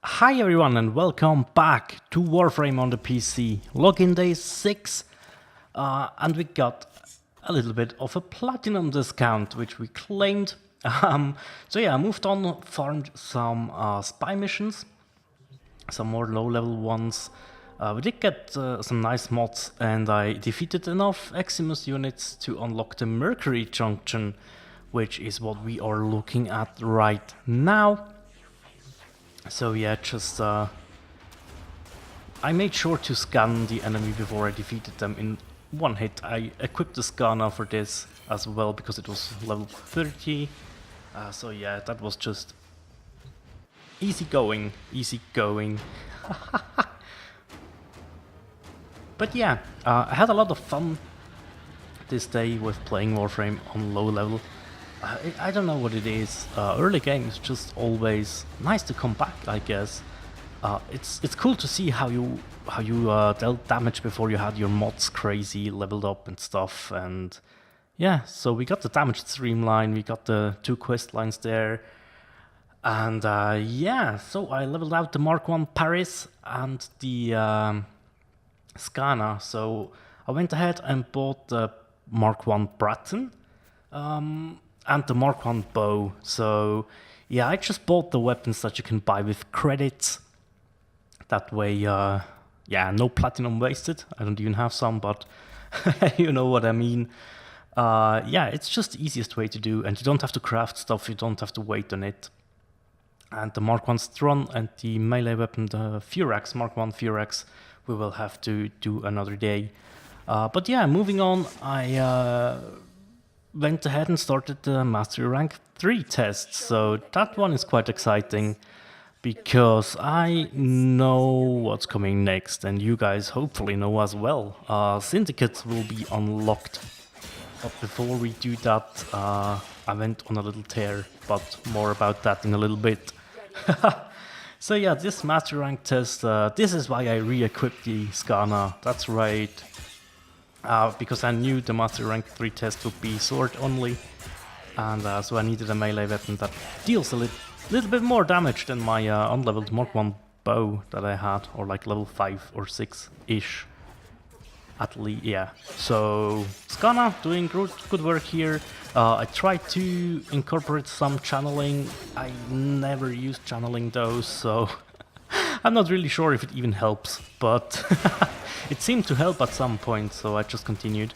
Hi everyone and welcome back to Warframe on the PC. Login day 6 and we got a little bit of a platinum discount which we claimed. So yeah, I moved on, farmed some spy missions, some more low level ones. We did get some nice mods and I defeated enough Eximus units to unlock the Mercury Junction, which is what we are looking at right now. So yeah, just I made sure to scan the enemy before I defeated them in one hit. I equipped the scanner for this as well because it was level 30. So yeah, that was just easy going, easy going. But yeah, I had a lot of fun this day with playing Warframe on low level. I don't know what it is. Early game is just always nice to come back, I guess. It's cool to see how you dealt damage before you had your mods crazy leveled up and stuff. And yeah, so we got the damage streamline, we got the 2 quest lines there. And yeah, so I leveled out the Mark 1 Paris and the Scanner. So I went ahead and bought the Mark 1 Bratton. And the Mark 1 bow. So yeah, I just bought the weapons that you can buy with credits. That way, yeah, no platinum wasted. I don't even have some, but you know what I mean. Yeah, it's just the easiest way to do, and you don't have to craft stuff, you don't have to wait on it. And the Mark 1 Stron and the melee weapon, the Furax, Mark 1 Furax, we will have to do another day. But yeah, moving on, I went ahead and started the Mastery Rank 3 test, so that one is quite exciting because I know what's coming next and you guys hopefully know as well. Syndicates will be unlocked, but before we do that, I went on a little tear, but more about that in a little bit. So yeah, this Mastery Rank test, this is why I re-equipped the Scanner, that's right. Because I knew the Master Rank 3 test would be sword only, and so I needed a melee weapon that deals a little bit more damage than my unleveled Mark 1 bow that I had, or like level 5 or 6-ish, at least, yeah. So, Skana doing good work here. I tried to incorporate some channeling. I never used channeling though, so I'm not really sure if it even helps, but it seemed to help at some point, so I just continued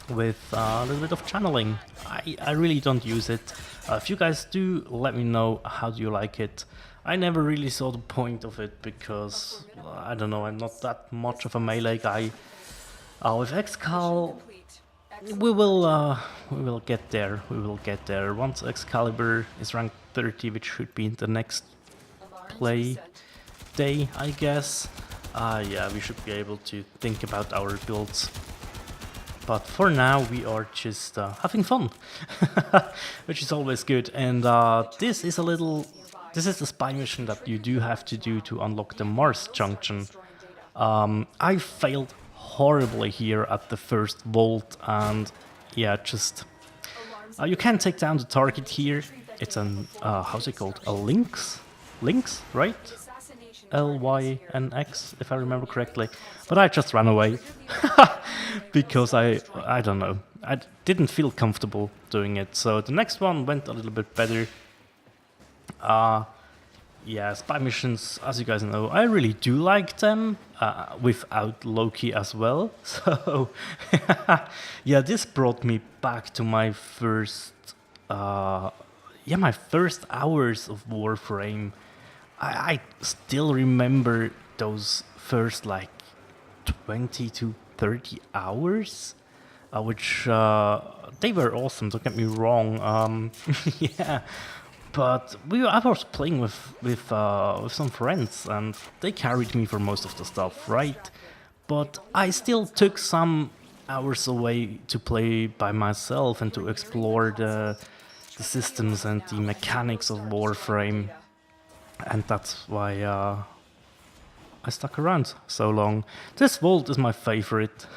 with a little bit of channeling. I really don't use it. If you guys do, let me know how do you like it. I never really saw the point of it because, I don't know, I'm not that much of a melee guy. With Excal, we will get there, we will get there. Once Excalibur is rank 30, which should be in the next play day, I guess. Yeah, we should be able to think about our builds. But for now, we are just having fun, which is always good. And this is the spy mission that you do have to do to unlock the Mars Junction. I failed horribly here at the first vault, and yeah, just you can take down the target here. It's an how's it called? A Lynx, right? LYNX, if I remember correctly, but I just ran away because I don't know, I didn't feel comfortable doing it. So the next one went a little bit better. Yeah, spy missions, as you guys know, I really do like them without Loki as well. So yeah, this brought me back to my first my first hours of Warframe. I still remember those first like 20 to 30 hours, which they were awesome, don't get me wrong. Yeah, but I was playing with some friends and they carried me for most of the stuff, right? But I still took some hours away to play by myself and to explore the systems and the mechanics of Warframe. And that's why I stuck around so long. This vault is my favorite.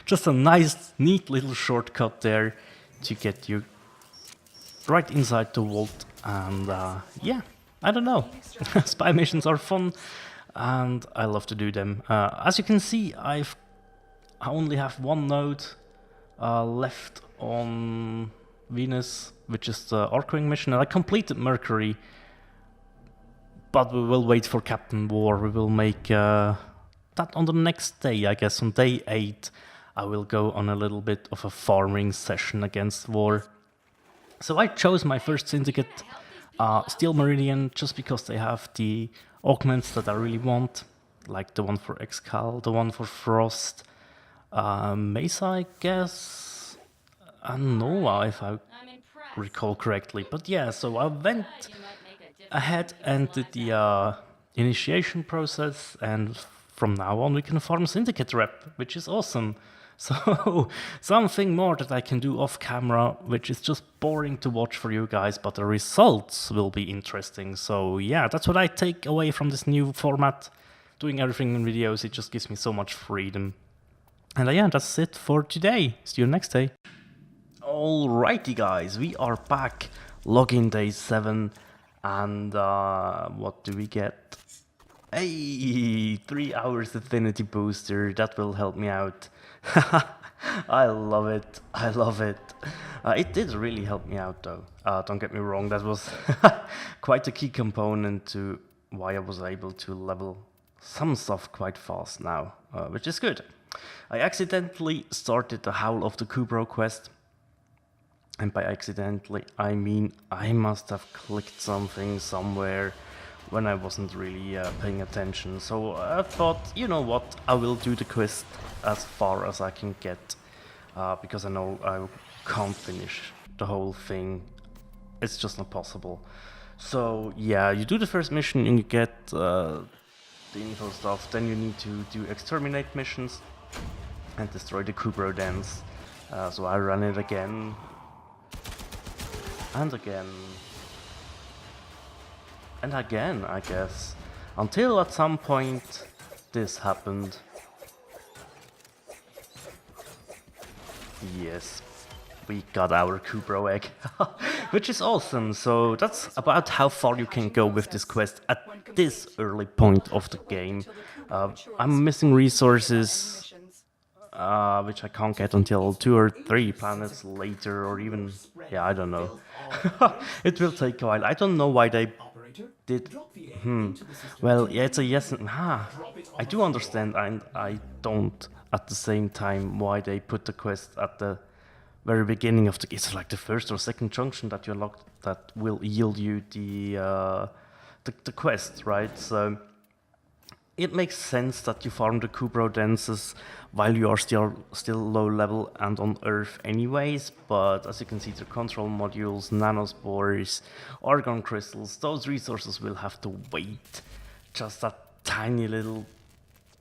Just a nice, neat little shortcut there to get you right inside the vault. And yeah, I don't know. Spy missions are fun, and I love to do them. As you can see, I only have one node left on Venus, which is the Archwing mission, and I completed Mercury. But we will wait for Captain War. We will make that on the next day, I guess. On day 8, I will go on a little bit of a farming session against War. So I chose my first syndicate, Steel Meridian, just because they have the augments that I really want, like the one for Excal, the one for Frost, Mesa, I guess, and Nova, if I recall correctly. But yeah, so I went ahead and did the initiation process, and from now on we can farm syndicate rep, which is awesome. So something more that I can do off camera, which is just boring to watch for you guys, but the results will be interesting. So yeah, that's what I take away from this new format. Doing everything in videos, it just gives me so much freedom. And yeah, that's it for today. See you next day. Alrighty guys, we are back. Login day 7. And what do we get? Hey, 3 hours affinity booster. That will help me out. I love it. I love it. It did really help me out though. Don't get me wrong, that was quite a key component to why I was able to level some stuff quite fast now, which is good. I accidentally started the Howl of the Kubro quest. And by accidentally, I mean I must have clicked something somewhere when I wasn't really paying attention. So I thought, you know what, I will do the quest as far as I can get, because I know I can't finish the whole thing. It's just not possible. So yeah, you do the first mission and you get the info stuff. Then you need to do exterminate missions and destroy the Kubro dens. So I ran it again. And again. And again, I guess. Until at some point this happened. Yes, we got our Kubro egg. Which is awesome. So that's about how far you can go with this quest at this early point of the game. I'm missing resources, which I can't get until 2 or 3 planets later, or even, yeah, I don't know. It will take a while. I don't know why they did. Well, yeah, it's a yes. I do understand, and I don't at the same time why they put the quest at the very beginning of the. It's like the first or second junction that you unlock that will yield you the quest, right? So it makes sense that you farm the Kubro denses while you are still low level and on Earth anyways, but as you can see, the control modules, nanospores, argon crystals, those resources will have to wait just that tiny little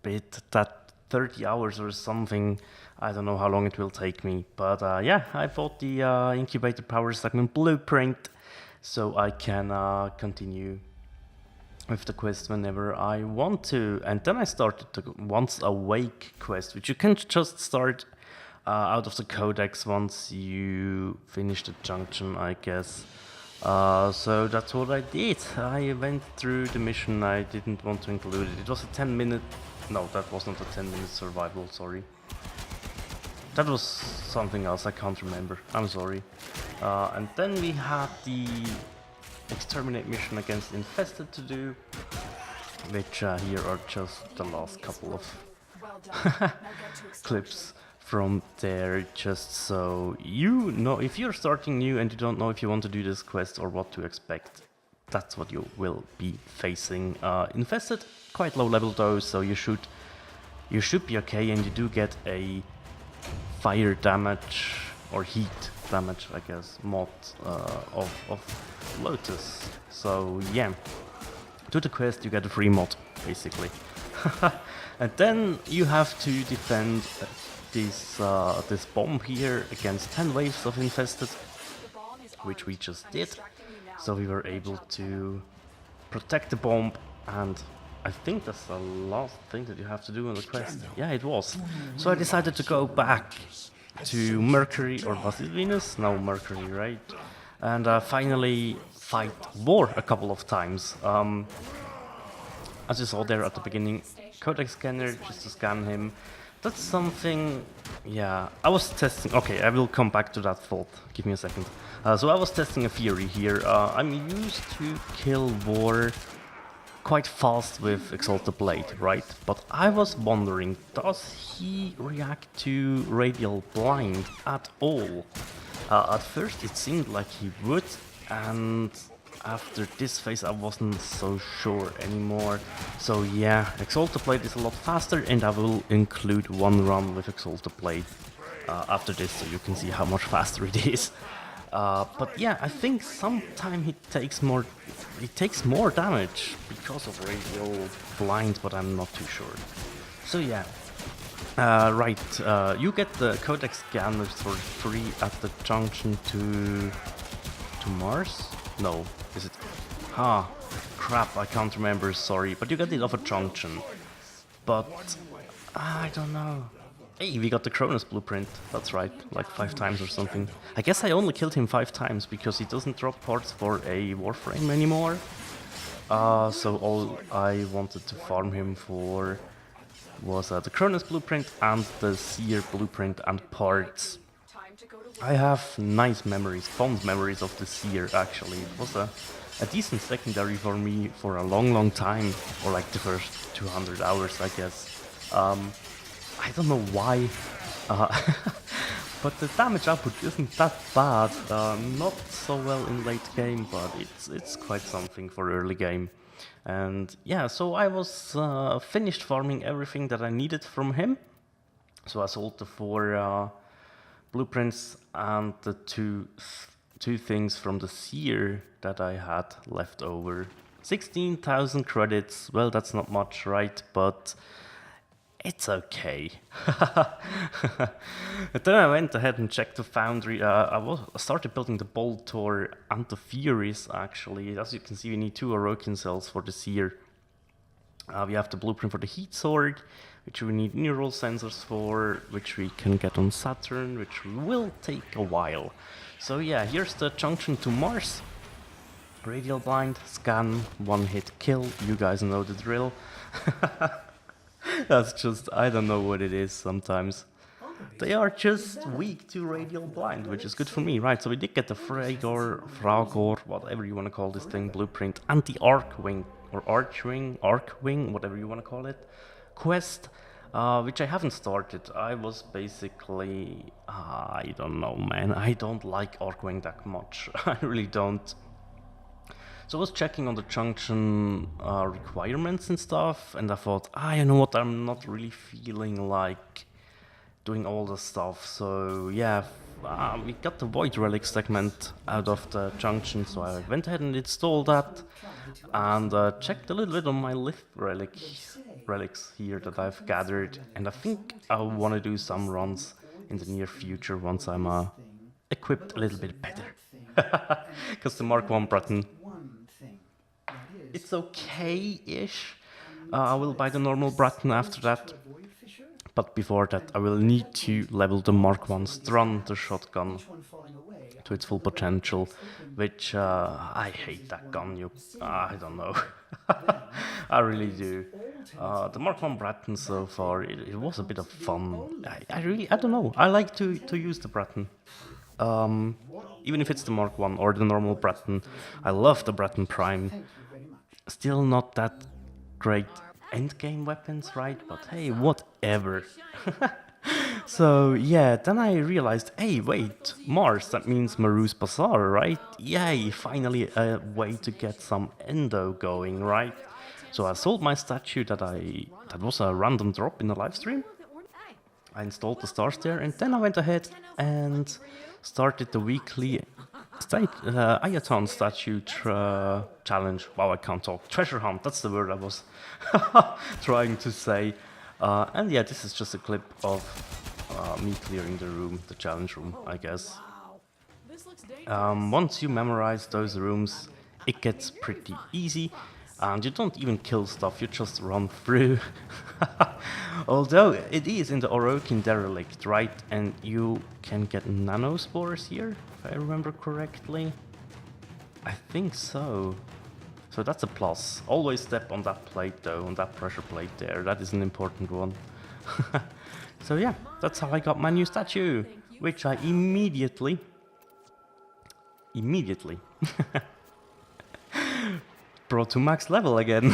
bit, that 30 hours or something. I don't know how long it will take me, but yeah, I bought the incubator power segment blueprint so I can continue with the quest whenever I want to. And then I started the Once Awake quest, which you can just start out of the codex once you finish the junction, I guess. So that's what I did. I went through the mission. I didn't want to include it. It was a 10-minute... No, that wasn't a 10-minute survival, sorry. That was something else, I can't remember. I'm sorry. And then we had the exterminate mission against Infested to do, which here are just the last couple of clips from there, just so you know, if you're starting new and you don't know if you want to do this quest or what to expect, that's what you will be facing. Infested, quite low level though, so you should be okay, and you do get a fire damage or heat damage, I guess, mod of Lotus. So yeah, do the quest, you get a free mod, basically. And then you have to defend this bomb here against 10 waves of Infested, which we just did. So we were able to protect the bomb, and I think that's the last thing that you have to do on the quest. Yeah, it was. So I decided to go back to Mercury, or was it Venus? No, Mercury, right? And finally fight War a couple of times. As you saw there at the beginning, codex scanner just to scan him. That's something, yeah, I was testing, okay, I will come back to that thought, give me a second. So I was testing a theory here. I'm used to kill War quite fast with Exalted Blade, right? But I was wondering, does he react to Radial Blind at all? At first it seemed like he would, and after this phase I wasn't so sure anymore. So yeah, Exalted Blade is a lot faster, and I will include one run with Exalted Blade after this, so you can see how much faster it is. But yeah, I think sometimes he takes more damage because of Radial Blind, but I'm not too sure. So yeah, right, you get the codex scanners for free at the junction to Mars? No, is it? Ah, crap, I can't remember, sorry, but you get it off a junction. But I don't know. Hey, we got the Cronus blueprint, that's right, like 5 times or something. I guess I only killed him 5 times because he doesn't drop parts for a Warframe anymore. So all I wanted to farm him for was the Cronus blueprint and the Seer blueprint and parts. I have nice memories, fond memories of the Seer actually. It was a decent secondary for me for a long time, or like the first 200 hours I guess. I don't know why, but the damage output isn't that bad. Not so well in late game, but it's quite something for early game. And yeah, so I was finished farming everything that I needed from him. So I sold the 4 blueprints and the two things from the Seer that I had left over. 16,000 credits. Well, that's not much, right? But it's okay. Then I went ahead and checked the foundry. I started building the Boltor and the Furies actually. As you can see, we need 2 Orochian cells for the Seer. We have the blueprint for the Heat Sword, which we need neural sensors for, which we can get on Saturn, which will take a while. So yeah, here's the junction to Mars. Radial Blind, scan, 1-hit kill. You guys know the drill. That's just, I don't know what it is sometimes. They are just weak to Radial Blind, which is good for me, right? So we did get the Fragor, whatever you want to call this thing, blueprint, and the Archwing, or Archwing, whatever you want to call it, quest, which I haven't started. I was basically, I don't know, man, I don't like Archwing that much. I really don't. So I was checking on the junction requirements and stuff, and I thought, you know what, I'm not really feeling like doing all the stuff. So yeah, we got the Void Relic segment out of the junction, so I went ahead and installed that, and checked a little bit on my Lift relics here that I've gathered, and I think I want to do some runs in the near future once I'm equipped a little bit better. Because the Mark 1 button, it's okay-ish. I will buy the normal Bratton after that. But before that, I will need to level the Mark 1 Strun, the shotgun, to its full potential, which I hate that gun. I don't know. I really do. The Mark 1 Bratton so far, it was a bit of fun. I don't know. I like to use the Bratton. Even if it's the Mark 1 or the normal Bratton. I love the Bratton Prime. Still not that great endgame weapons, right? But hey, whatever. So yeah, then I realized, hey, wait, Mars, that means Maru's Bazaar, right? Yay, finally a way to get some endo going, right? So I sold my statue that was a random drop in the live stream. I installed the stars there, and then I went ahead and started the weekly Ayaton statue challenge. Wow, I can't talk. Treasure hunt, that's the word I was trying to say. And yeah, this is just a clip of me clearing the room, the challenge room, I guess. Once you memorize those rooms, it gets pretty easy. And you don't even kill stuff, you just run through. Although it is in the Orochian Derelict, right? And you can get nanospores here, if I remember correctly. I think so. So that's a plus. Always step on that plate though, on that pressure plate there. That is an important one. So yeah, that's how I got my new statue, which I immediately brought to max level again.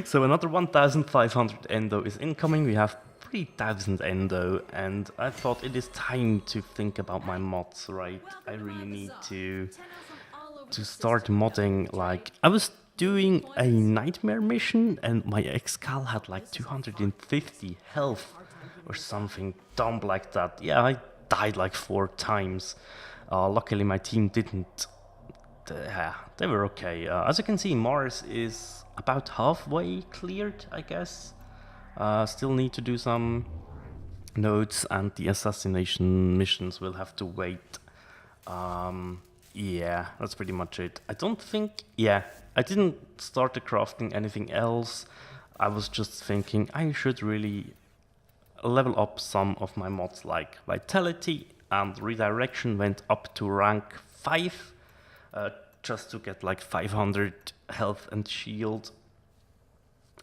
So another 1500 endo is incoming. We have 3000 endo, and I thought it is time to think about my mods, right? I really need to start modding. Like, I was doing a nightmare mission and my Excal had like 250 health or something dumb like that. Yeah, I died like 4 times. Luckily my team didn't. They were okay. As you can see, Mars is about halfway cleared, I guess. Still need to do some nodes, and the assassination missions will have to wait. Yeah, that's pretty much it. I don't think... Yeah, I didn't start crafting anything else. I was just thinking I should really level up some of my mods, like Vitality and Redirection went up to rank 5. Just to get like 500 health and shield.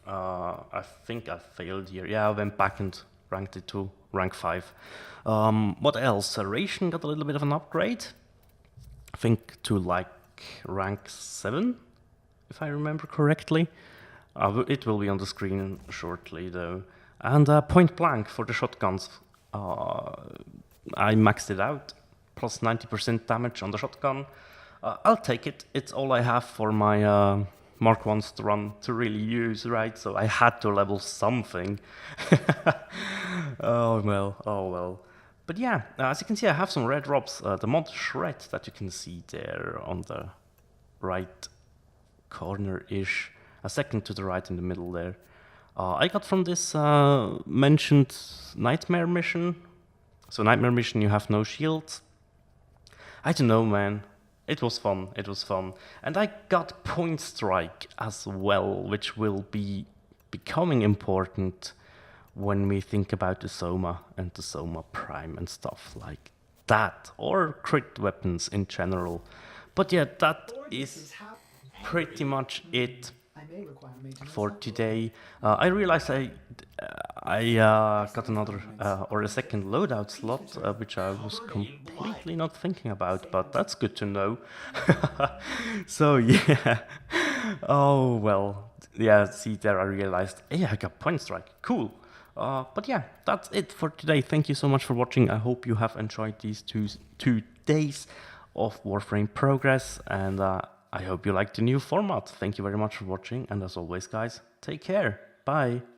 I think I failed here. Yeah, I went back and ranked it to rank 5. What else? Ration got a little bit of an upgrade. I think to like rank 7, if I remember correctly. It will be on the screen shortly though. And point blank for the shotguns. I maxed it out. Plus 90% damage on the shotgun. I'll take it. It's all I have for my Mark 1's run to really use, right? So I had to level something. Oh well. But yeah, as you can see, I have some red drops. The mod Shred that you can see there on the right corner-ish. A second to the right in the middle there. I got from this mentioned Nightmare mission. So Nightmare mission, you have no shields. I don't know, man. It was fun, And I got Point Strike as well, which will be becoming important when we think about the Soma and the Soma Prime and stuff like that, or crit weapons in general. But yeah, that is pretty much it for today. I realized I got another or a second loadout slot, which I was completely not thinking about, but that's good to know. So yeah, oh well, yeah. See there, I realized, hey, I got Point Strike. Cool. But yeah, that's it for today. Thank you so much for watching. I hope you have enjoyed these two days of Warframe progress, and I hope you like the new format. Thank you very much for watching, and as always, guys, take care. Bye.